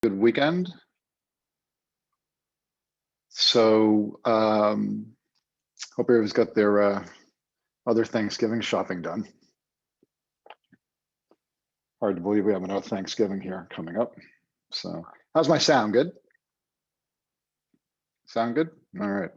Good weekend. So hope everyone's got their other Thanksgiving shopping done. Hard to believe we have another Thanksgiving here coming up. So how's my sound? Good? Sound good? All right.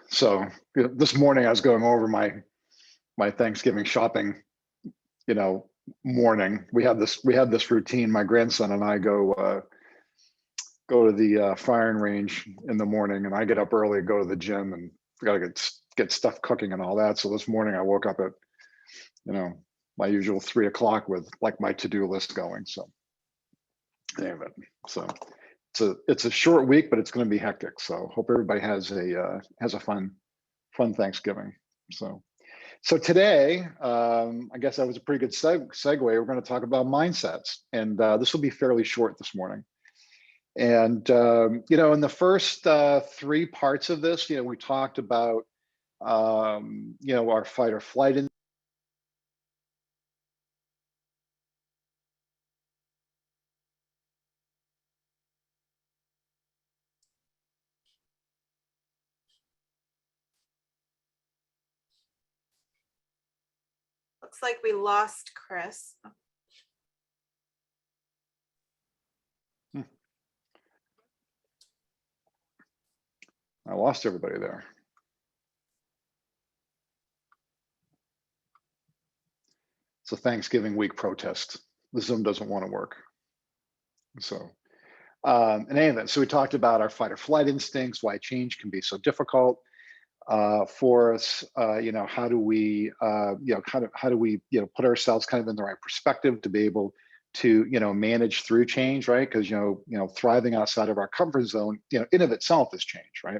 So this morning I was going over my Thanksgiving shopping, morning. We had this routine. My grandson and I go to the firing range in the morning, and I get up early, go to the gym, and we got to get stuff cooking and all that. So this morning I woke up at my usual 3 o'clock with like my to-do list going. So anyway, so it's a short week, but it's going to be hectic. So hope everybody has a fun Thanksgiving. So today, I guess that was a pretty good segue. We're going to talk about mindsets, and this will be fairly short this morning. And in the first 3 parts of this, we talked about our fight or flight. Looks like we lost Chris. I lost everybody there. It's a Thanksgiving week protest. The Zoom doesn't want to work. So in any event, so we talked about our fight or flight instincts, why change can be so difficult for us. How do we put ourselves kind of in the right perspective to be able to manage through change, right? Because thriving outside of our comfort zone, in of itself is change, right?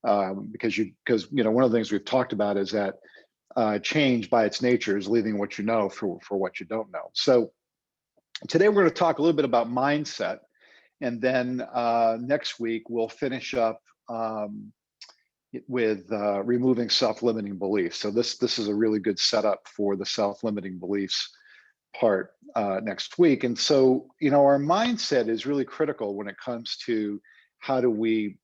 Because one of the things we've talked about is that change by its nature is leaving what you know for what you don't know. So today we're going to talk a little bit about mindset, and then next week we'll finish up with removing self-limiting beliefs. So this is a really good setup for the self-limiting beliefs part next week. And so our mindset is really critical when it comes to how do we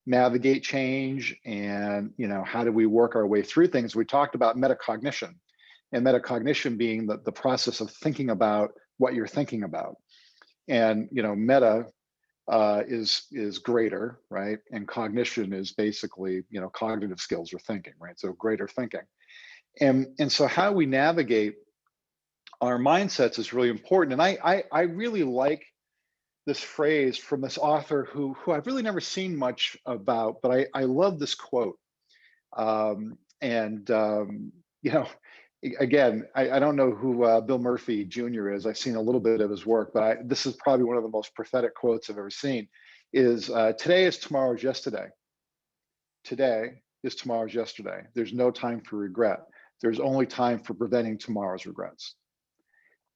navigate change, and how do we work our way through things. We talked about metacognition, and metacognition being the process of thinking about what you're thinking about. And meta is greater, right? And cognition is basically cognitive skills or thinking, right? So greater thinking. And so how we navigate our mindsets is really important. And I really like this phrase from this author who I've really never seen much about, but I love this quote. Again, I don't know who Bill Murphy Jr. is. I've seen a little bit of his work, but this is probably one of the most prophetic quotes I've ever seen. Is today is tomorrow's yesterday. Today is tomorrow's yesterday. There's no time for regret. There's only time for preventing tomorrow's regrets.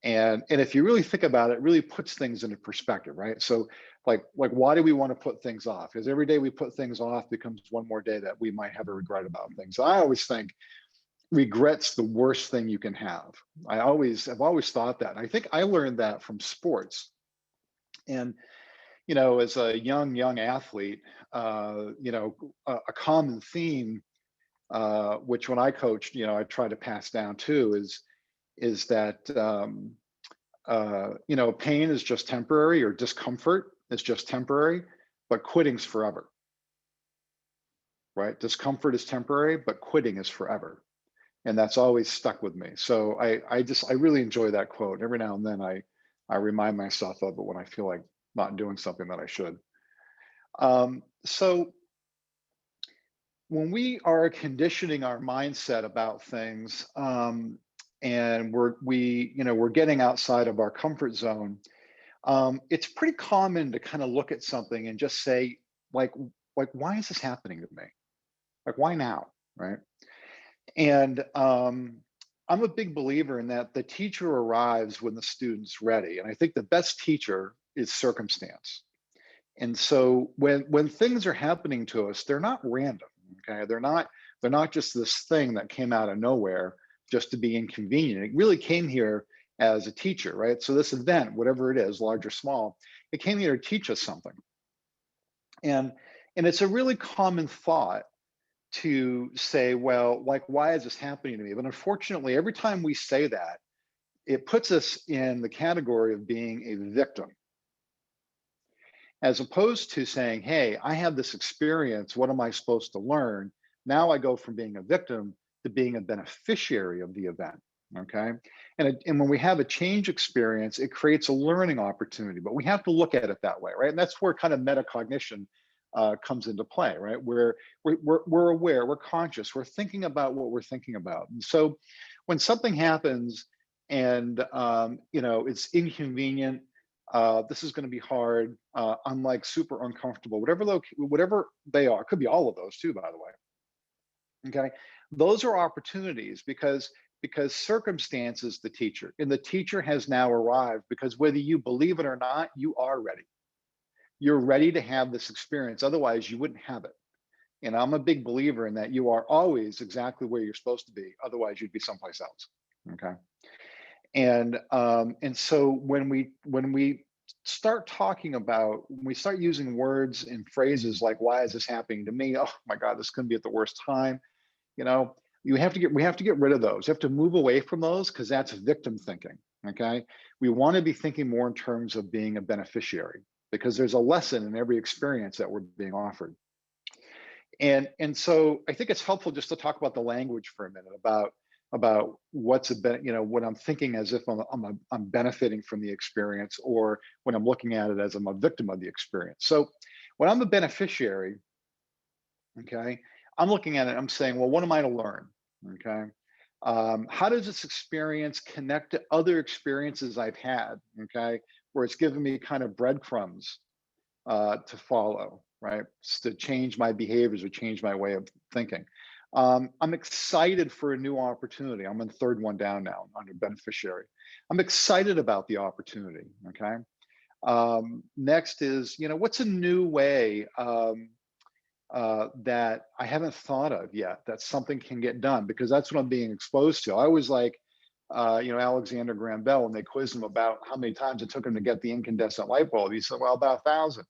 And if you really think about it, it really puts things into perspective, right? So like why do we want to put things off? Because every day we put things off becomes one more day that we might have a regret about things. I always think regret's the worst thing you can have. I've always thought that. And I think I learned that from sports. And as a young athlete, a common theme, which when I coached, I try to pass down too, is that pain is just temporary, or discomfort is just temporary, but quitting's forever, right? Discomfort is temporary, but quitting is forever. And that's always stuck with me. So I really enjoy that quote. Every now and then I remind myself of it when I feel like not doing something that I should. So when we are conditioning our mindset about things, and we're getting outside of our comfort zone, it's pretty common to kind of look at something and just say, like why is this happening to me? Like, why now, right? And I'm a big believer in that the teacher arrives when the student's ready. And I think the best teacher is circumstance. And so when things are happening to us, they're not random, okay? They're not just this thing that came out of nowhere just to be inconvenient. It really came here as a teacher, right? So this event, whatever it is, large or small, it came here to teach us something. And and it's a really common thought to say, well, like, why is this happening to me? But unfortunately, every time we say that, it puts us in the category of being a victim, as opposed to saying, hey, I have this experience. What am I supposed to learn? Now I go from being a victim to being a beneficiary of the event. Okay. And when we have a change experience, it creates a learning opportunity, but we have to look at it that way, right? And that's where kind of metacognition comes into play, right? Where we're aware, we're conscious, we're thinking about what we're thinking about. And so when something happens and, it's inconvenient, this is going to be hard. I'm like super uncomfortable, whatever they are. Could be all of those too, by the way. Okay, those are opportunities because circumstances the teacher, and the teacher has now arrived, because whether you believe it or not, you are ready. You're ready to have this experience. Otherwise, you wouldn't have it. And I'm a big believer in that you are always exactly where you're supposed to be. Otherwise, you'd be someplace else. Okay. And so when we start talking about, when we start using words and phrases like, why is this happening to me? Oh my God, this couldn't be at the worst time. You know, we have to get rid of those. You have to move away from those, because that's victim thinking. Okay. We want to be thinking more in terms of being a beneficiary, because there's a lesson in every experience that we're being offered. And so I think it's helpful just to talk about the language for a minute, about what's what I'm thinking, as if I'm benefiting from the experience, or when I'm looking at it as I'm a victim of the experience. So when I'm a beneficiary, okay, I'm looking at it, I'm saying, well, what am I to learn? Okay. How does this experience connect to other experiences I've had? Okay. Where it's given me kind of breadcrumbs to follow, right? To change my behaviors or change my way of thinking. I'm excited for a new opportunity. I'm on the third one down now under beneficiary. I'm excited about the opportunity. Okay. Next is, what's a new way that I haven't thought of yet that something can get done, because that's what I'm being exposed to. I was like, Alexander Graham Bell, when they quizzed him about how many times it took him to get the incandescent light bulb, he said, well, about 1,000.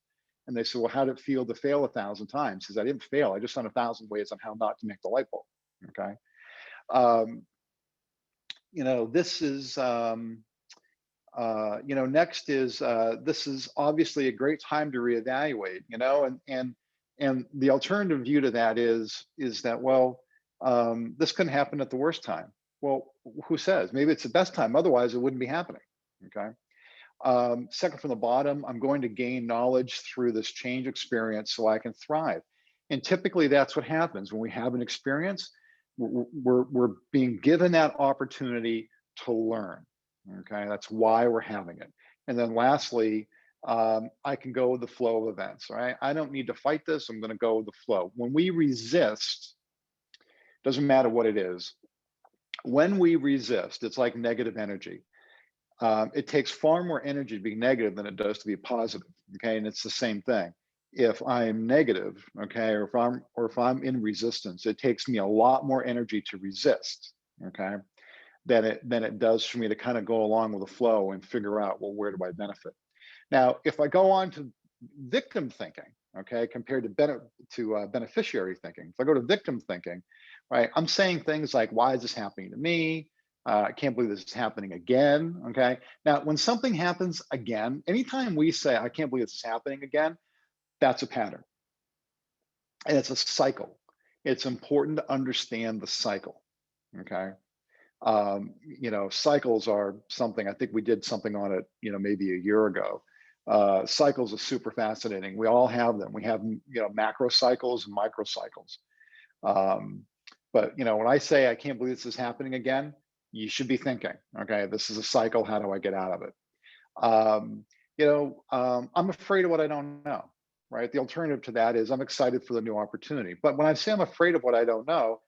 And they said, well, how did it feel to fail 1,000 times? He says, I didn't fail. I just found 1,000 ways on how not to make the light bulb. Okay. Um, this is, next is, this is obviously a great time to reevaluate, and the alternative view to that is that, well, this couldn't happen at the worst time. Well, who says? Maybe it's the best time. Otherwise, it wouldn't be happening. Okay. Second from the bottom, I'm going to gain knowledge through this change experience so I can thrive. And typically that's what happens when we have an experience. We're being given that opportunity to learn. Okay, that's why we're having it. And then lastly, I can go with the flow of events, right? I don't need to fight this. I'm going to go with the flow. When we resist, doesn't matter what it is. When we resist, it's like negative energy. It takes far more energy to be negative than it does to be positive. Okay, and it's the same thing. If I'm negative, okay, or if I'm in resistance, it takes me a lot more energy to resist. Okay, than it does for me to kind of go along with the flow and figure out, well, where do I benefit? Now, if I go on to victim thinking, okay, compared to beneficiary thinking, if I go to victim thinking, right, I'm saying things like, why is this happening to me? I can't believe this is happening again. Okay. Now, when something happens again, anytime we say, I can't believe this is happening again, that's a pattern. And it's a cycle. It's important to understand the cycle. Okay. Cycles are something, I think we did something on it, maybe a year ago. Cycles are super fascinating. We all have them. We have, macro cycles and micro cycles. But when I say, I can't believe this is happening again, you should be thinking, okay, this is a cycle. How do I get out of it? I'm afraid of what I don't know, right? The alternative to that is I'm excited for the new opportunity. But when I say I'm afraid of what I don't know,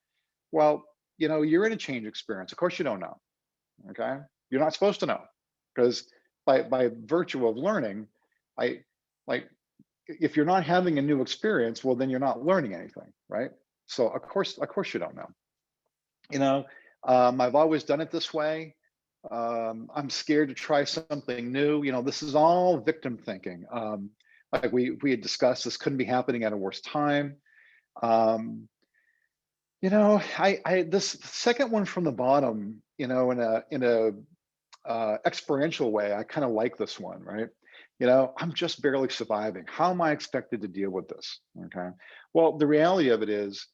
well, you're in a change experience. Of course you don't know. Okay. You're not supposed to know, because by virtue of learning, I like, if you're not having a new experience, well, then you're not learning anything. Right. So of course you don't know. I've always done it this way. I'm scared to try something new. This is all victim thinking. Like we had discussed, this couldn't be happening at a worse time. Um, I this second one from the bottom, in a experiential way, I kind of like this one, right? I'm just barely surviving. How am I expected to deal with this? Okay. Well, the reality of it is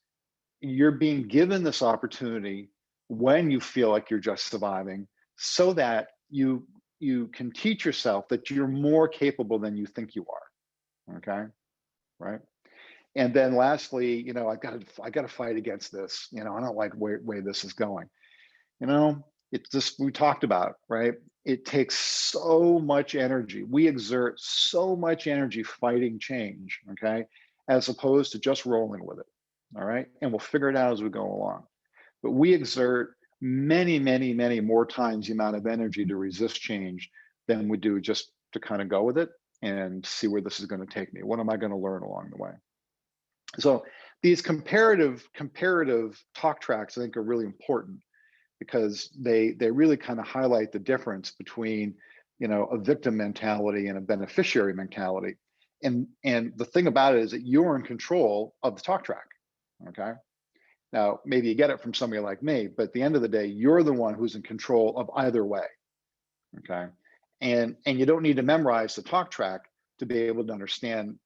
you're being given this opportunity when you feel like you're just surviving so that you can teach yourself that you're more capable than you think you are. Okay. Right. And then lastly, I got to fight against this. I don't like way this is going. you know it's just, we talked about, right? It takes so much energy. We exert so much energy fighting change, okay, as opposed to just rolling with it. All right, and we'll figure it out as we go along. But we exert many, many, many more times the amount of energy to resist change than we do just to kind of go with it and see where this is going to take me. What am I going to learn along the way? So these comparative talk tracks, I think, are really important because they really kind of highlight the difference between a victim mentality and a beneficiary mentality. And the thing about it is that you're in control of the talk track. Okay. Now maybe you get it from somebody like me, but at the end of the day, you're the one who's in control of either way. Okay. And you don't need to memorize the talk track to be able to understand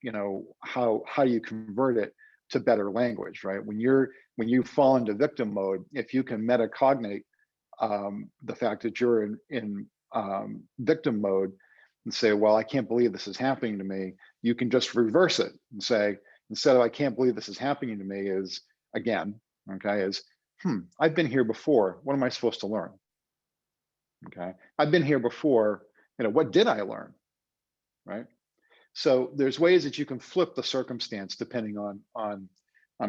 how you convert it to better language, right? When you fall into victim mode, if you can metacognate the fact that you're in victim mode and say, well, I can't believe this is happening to me, you can just reverse it and say, instead of I can't believe this is happening to me, is again, okay, is I've been here before. What am I supposed to learn? Okay, I've been here before. What did I learn? Right. So there's ways that you can flip the circumstance depending on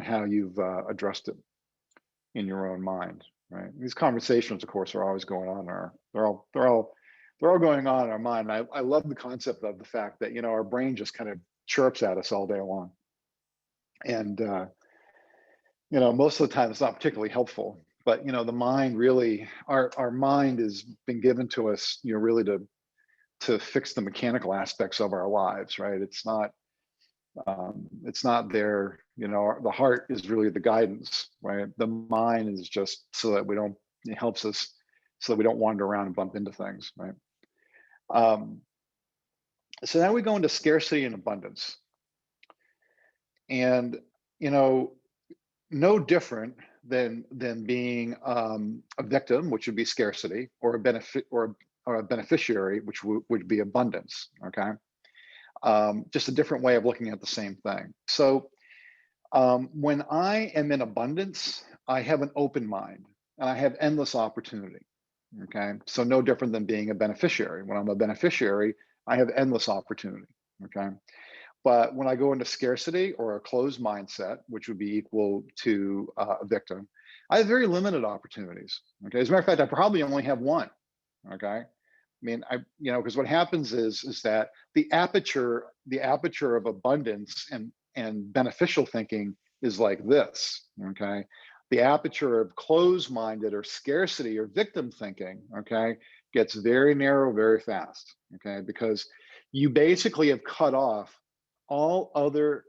how you've addressed it in your own mind. Right. These conversations, of course, are always going on. They're all going on in our mind. I love the concept of the fact that our brain just kind of chirps at us all day long, and most of the time it's not particularly helpful. But the mind really, our mind has been given to us, really to fix the mechanical aspects of our lives, right? It's not there. The heart is really the guidance, right? The mind is just so that we don't, it helps us so that we don't wander around and bump into things, right? um, so now we go into scarcity and abundance, and you know no different than being a victim, which would be scarcity, or a benefit, or a beneficiary, which would be abundance. Okay. Just a different way of looking at the same thing. So when I am in abundance, I have an open mind and I have endless opportunity. Okay. So no different than being a beneficiary. When I'm a beneficiary, I have endless opportunity. Okay. But when I go into scarcity or a closed mindset, which would be equal to a victim, I have very limited opportunities. Okay. As a matter of fact, I probably only have one. Okay. I mean, because what happens is that the aperture of abundance and beneficial thinking is like this. Okay. The aperture of closed-minded or scarcity or victim thinking, okay, gets very narrow very fast. Okay, because you basically have cut off all other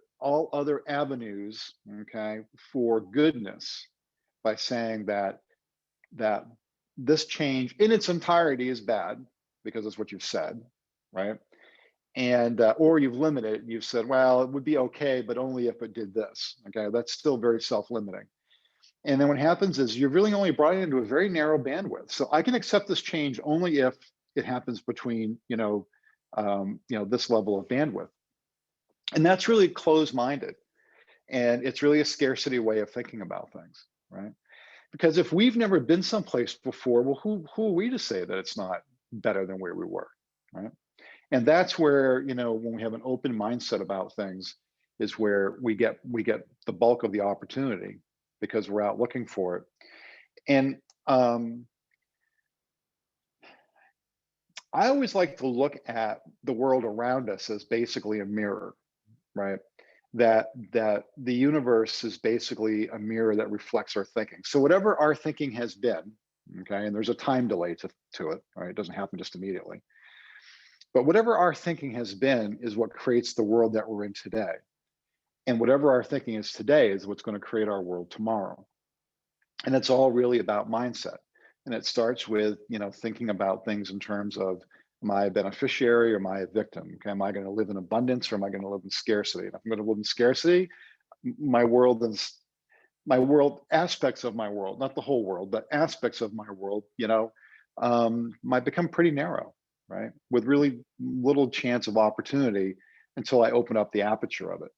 avenues, okay, for goodness by saying that this change in its entirety is bad because it's what you've said, right? And or you've limited it. You've said, well, it would be okay, but only if it did this. Okay, that's still very self-limiting. And then what happens is you're really only brought into a very narrow bandwidth. So I can accept this change only if it happens between this level of bandwidth, and that's really closed-minded, and it's really a scarcity way of thinking about things, right? Because if we've never been someplace before, well, who are we to say that it's not better than where we were, right? And that's where, when we have an open mindset about things, is where we get the bulk of the opportunity because we're out looking for it. And I always like to look at the world around us as basically a mirror, right? That the universe is basically a mirror that reflects our thinking. So whatever our thinking has been, Okay, and there's a time delay to it, right? It doesn't happen just immediately. But whatever our thinking has been is what creates the world that we're in today. And whatever our thinking is today is what's going to create our world tomorrow. And it's all really about mindset. And it starts with, thinking about things in terms of, am I a beneficiary or am I a victim? Okay, am I going to live in abundance or am I going to live in scarcity? And if I'm going to live in scarcity, my world is aspects of my world, not the whole world, but aspects of my world, might become pretty narrow, right? With really little chance of opportunity until I open up the aperture of it.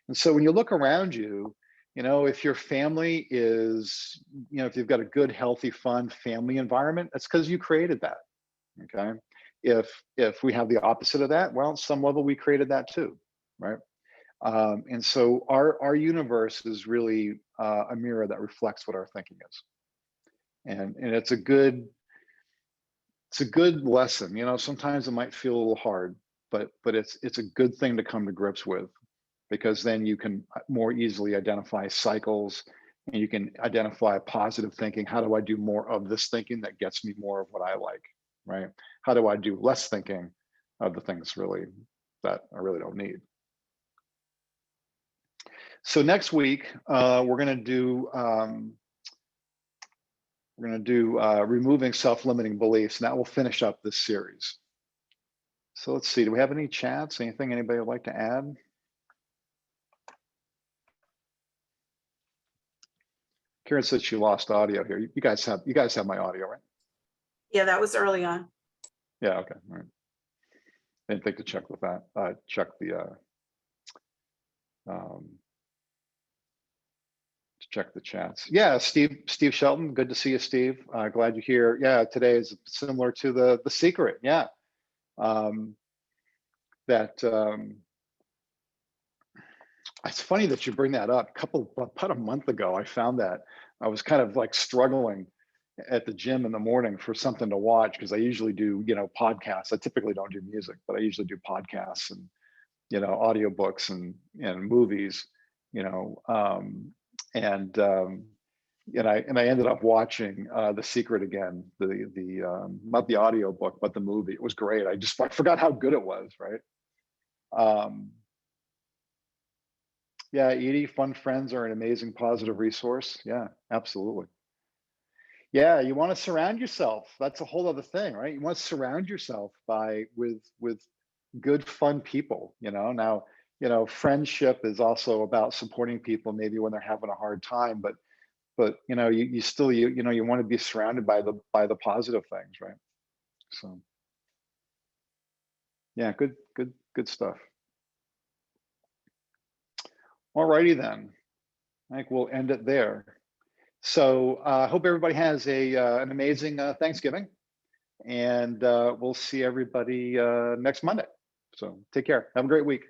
And so when you look around you, if your family is, if you've got a good, healthy, fun family environment, that's because you created that. Okay. If we have the opposite of that, well, at some level we created that too, right? And so our universe is really a mirror that reflects what our thinking is, and it's a good lesson. Sometimes it might feel a little hard, but it's a good thing to come to grips with, because then you can more easily identify cycles, and you can identify positive thinking. How do I do more of this thinking that gets me more of what I like, right? How do I do less thinking of the things really that I really don't need? So next week, we're going to do removing self-limiting beliefs, and that will finish up this series. So let's see. Do we have any chats? Anything anybody would like to add? Karen said she lost audio here. You guys have my audio, right? Yeah, that was early on. Yeah. Okay. All right. I didn't think to check with that. Check the um, check the chats. Yeah, Steve Shelton, good to see you, Steve. Glad you're here. Yeah, today is similar to the secret. Yeah, that it's funny that you bring that up. About a month ago, I found that I was kind of like struggling at the gym in the morning for something to watch, because I usually do podcasts. I typically don't do music, but I usually do podcasts and audiobooks and movies. You know, and I ended up watching The Secret again, the not the audio book, but the movie. It was great. I forgot how good it was, right? Um, yeah, Edie, fun friends are an amazing positive resource. Yeah, absolutely. Yeah, you want to surround yourself. That's a whole other thing, right? You want to surround yourself with good, fun people. Now, friendship is also about supporting people maybe when they're having a hard time, but you still you want to be surrounded by the positive things, right? So yeah, good stuff. All righty then. I think we'll end it there. So I hope everybody has an amazing Thanksgiving, and we'll see everybody next Monday. So take care. Have a great week.